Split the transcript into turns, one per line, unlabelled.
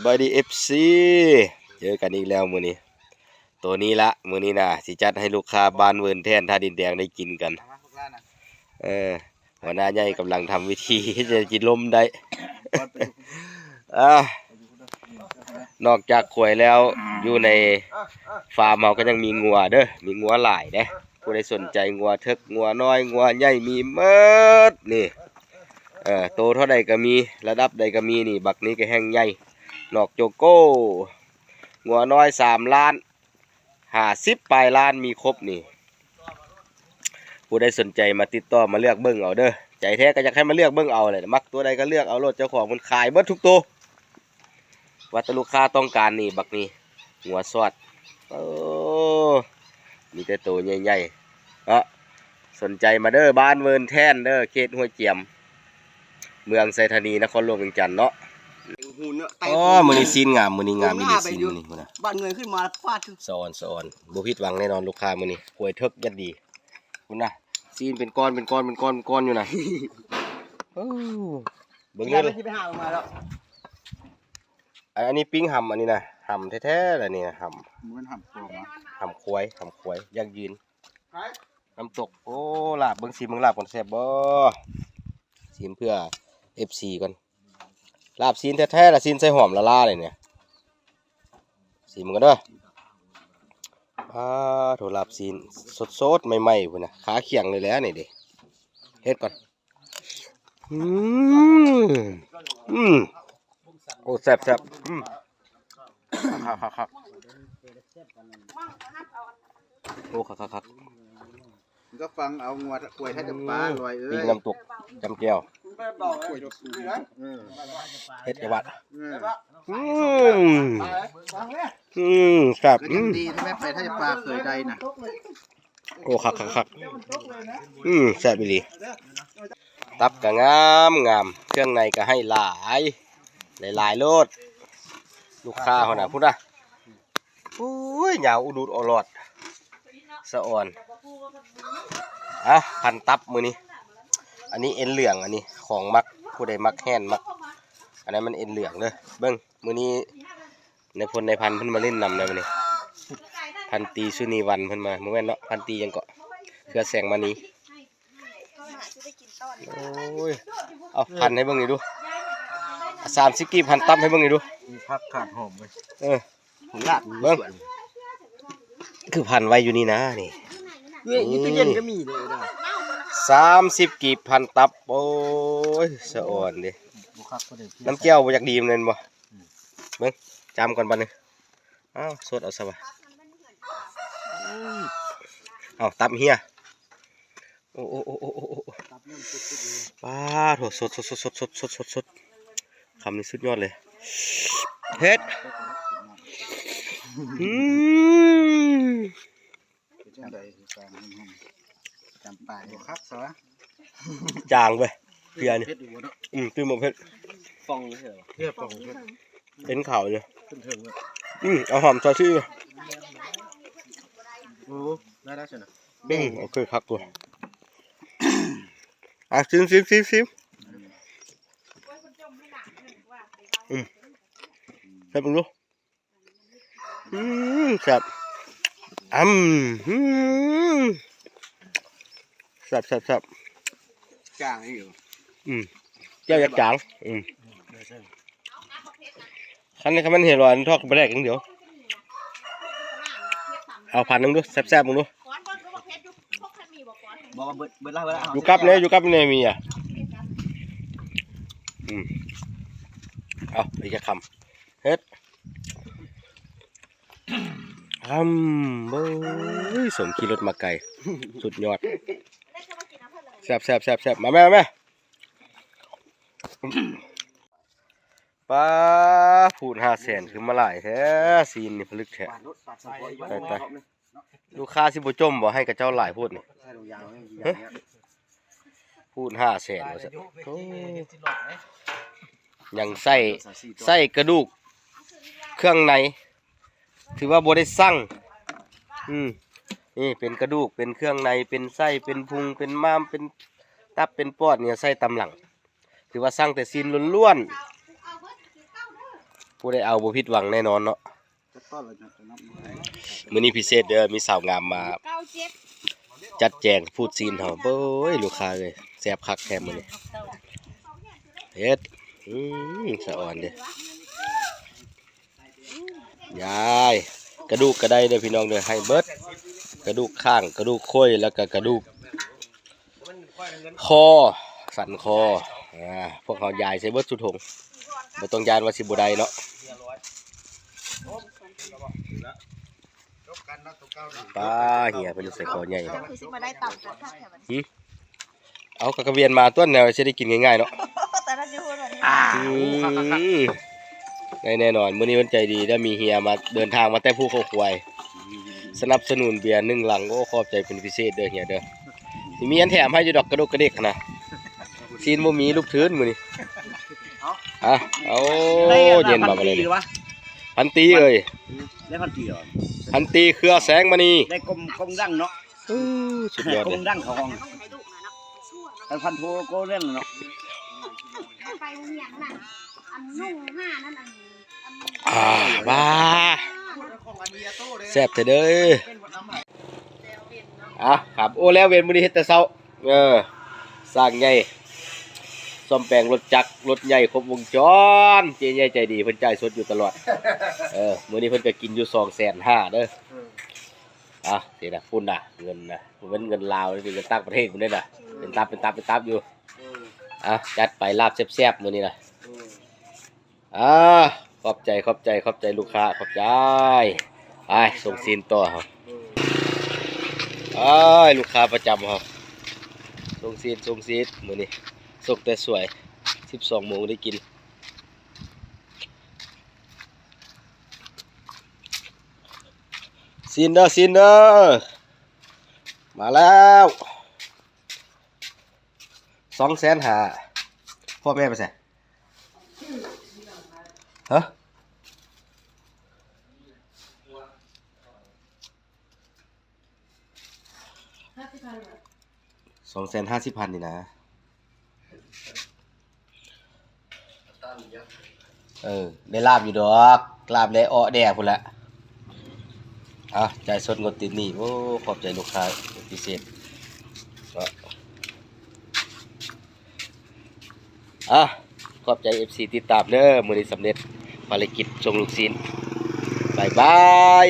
บายดีFC เจอกันอีกแล้วมื้อนี้ตัวนี้ละมื้อนี้นะสิจัดให้ลูกค้าบ้านเวิร์นแท่นท่าดินแดงได้กินกันหัวหน้าใหญ่กำลังทำวิธีจะกินลมได้นอกจากขวยแล้วอยู่ในฟาร์มเราก็ยังมีงัวเด้อมีงัวหลายเด้ผู้ใดสนใจงัวเถิกงัวน้อยงัวใหญ่มีเมิดนี่โตเท่าใดก็มีระดับใดก็มีนี่บักนี้ก็แห้งใหญ่นอกโจโก้งัวน้อย3 ล้าน50 ปลายล้านมีครบนี่ผู้ใดสนใจมาติดต่อมาเลือกเบิ้งเอาเด้อใจแท้ก็อยากให้มาเลือกเบิ้งเอาเลยมักตัวใดก็เลือกเอารถเจ้าของมันขายเบิดทุกตัววัตลูกค้าต้องการนี่บักนี้งัวสดมีแต่ตัวใหญ่ๆสนใจมาเด้อบ้านเวิร์นแท่นเด้อเขตห้วยเจียมเมืองไซธานีนครหลวงเวียงจันทน์เนาะมือนี้ซีนงามมือนี้งามนี่ซีนมือนี้นะ
บ้านเงินขึ้นมาฟาด
สอนบุพิดหวังแน่นอนลูกค้ามือนี้กล้วยเทิกยัดดีคุณนะซีนเป็นก้อนอยู่นะเบิ่งนี่เลย
ไปหามาแล้ว
อันนี้ปิ้งหำอันนี้นะหำแท้ๆเลยนี่หำ
มันหำตัวมา
หำควายยั่งยืนน้ำตกโอ้ลาบเบิ่งซีเบิ่งลาบก่อนแซ่บบ่ซีนเพื่อ FC ก่อนลาบซีนแท้ๆละซีนใส่หอมละลาเลยเนี่ยซีมันก็เด้อโถลาบซีนสดๆใหม่ๆพุ่นนะขาเขียงเลยแล้วนี่ดิเฮ็ดก่อนโอ้แซ่บคักโอ้คัก
ก็ฟังเอางัวกล้วยถ้าจะปลาลอย
ปิ้งน้ำตกจำแก้วเฮ็ดจังหวัดครับ
ดีถ้าไม่ไปถ้าจะปลาเคยได้นะ
โอ้คักแซ่บดีตับก็งามเครื่องในก็ให้หลายโลดลูกค้าเขาน่ะพูดนะโอ้ยยาวอุดูดอรอดสะอ่อนพันตับมือนี้อันนี้เอ็นเหลืองอันนี้ของมักผู้ใดมักแห้นมักอันนั้นมันเอ็นเหลืองเลยเบิ้งมือนี้ในพันเพิ่นมาเล่นนำเลยมือนี้พันตีสุนีวันเพิ่นมาเมื่อวันเนาะพันตียังเกาะเครือแสงมานี้โอ้ยเอาพันให้เบิ้งนี่ดู30 กีบพันตับให้เบิ้งนี่ดู
พักขาดหอมเลย
ผมลาบเบิ้งคือพันไว้อยู่นี่นะนี่
ตู้เย็นก็มีเลยนะ
30 กีบพันตับโอ้ยสะอ่อนดิน้ำเจียวบ่อยากดีมันเลยบ่เบิ้งจำก่อนบัดนึงสดเอาซะวะตับเฮียโอ้ป้าโถสดคำนี้สุดยอดเลยเฮ็ด
จำปลายครับสวะ
จางไปเพียนี่ตื้มหมกเพชร
ฟองเลยเหรอเรียบฟอง
เป็นข่าวเลยเอาหอมซอสชื่อ
โอ้ได้ใช่ไหม
โอเคครับตัวซิมใส่ปุ๊บดูแซ่บแซ่บ
จางให้อยู่
เจ้าอยากจางคันนี้มันเห็นว่าทอดไปแรกอย่างเดียวเอาพันนึงดูแซ่บมึงดูอยู่กับเนี่ยมีเอาไปจะคำเฮ็ดเบ้ยสมขี่รถมาไกลสุดยอดแซ่บมาแม่ป้าพูด500,000คือมาหลายแท้ซีนนี่ผลึกแท้ไปลูกค้าสิบ่จมบ่ให้กับเจ้าหลายพูดนี่พูด500,000ว่าซั่นยังใส่กระดูกเครื่องในถือว่าบ่ได้สั่งนี่เป็นกระดูกเป็นเครื่องในเป็นไส้เป็นพุงเป็นม้ามเป็นตับเป็นปอดเนี่ยไส้ตำหลังถือว่าสั่งแต่ซีนล้วน ผู้ได้เอาบ่ผิดหวังแน่นอนเนาะ
จะต้อนเลยนะจะนับ
มื้อนี้พิเศษเด้อมีสาวงามมาจัดแจงพูดซีนเฮาโอ้ยลูกค้าเอ้ยแซ่บคักแท้มื้อนี้เฮ็ดสะอ่อนเด้อยายกระดูกก็ได้เด้อพี่น้องเด้อให้เบิดกระดูกข้างกระดูกค่อยแล้วก็กระดูกคอสันคอพวกเขายายใส่เบิดสุดถงบ่ต้องยานว่าสิบ่ได้เนาะป้าเหียเป็นใส่คอใหญ่
คือสิมาได้ต่ำกันค่ะแถวนี้
เอากระเวียนมาต้นแนวจะได้กินง่ายๆเนาะ
แต่ถ้าจะพูดแบบนี้
ได้แน่นอนมื้อนี้วันใจดีได้มีเฮียมาเดินทางมาแต่ผู้เขาควายสนับสนุนเบียร์1 ลังโอ้ขอบใจเป็นพิเศษเด้อเฮียเด้อสิมีอันแถมให้อยู่ดอกกระดกกระเด็กนะซีนบ่มีลูกทื้นมื้อนี้เอาเย็นมาเลยพันตีเอ้ย
ได้พันตีเหรอ
พันตีเครือแสงมณี
ได้กลมดังเนาะ
สุดยอด
ก
เล
ล
ย
มดังเขาห้องไอ้พันโทโกเล่นเนาะ
ไปเนี่ยนั่นอันนุ่งห้านั่น
บ้าแซ่บเด้อครับโอ้แล้วเวรมื้อนี้เฮ็ดแต่เช้าสร้างใหญ่ซ่อมแปลงรถจักรรถใหญ่ครบวงจรเจ๊ใหญ่ใจดีเพิ่นจ่ายสดอยู่ตลอดมื้อนี้เพิ่นก็กินอยู่250,000เด้อสินะพุ่นน่ะเงินน่ะเป็นเงินลาวนี่เงินต่างประเทศพุ่นเด้น่ะเป็นตับอยู่จัดไปลาบแซ่บๆมื้อนี้น่ะขอบใจลูกค้าขอบใจไปส่งซีนต่อครับลูกค้าประจำครับส่งซีนมื้อนี้ส่งแต่สวย12 โมงได้กินซีนเด้อมาแล้ว250,000พ่อแม่ไปใส่ฮะ250,000นี่นะได้ลาบอยู่ดอกลาบและอ้อแดกพุ่นละจ่ายสดงดติดหนี้โอ้ขอบใจลูกค้าพิเศษขอบใจ FC ติดตามเด้อมื้อนี้สำเร็จภารกิจส่งลูกศิษย์บ๊ายบาย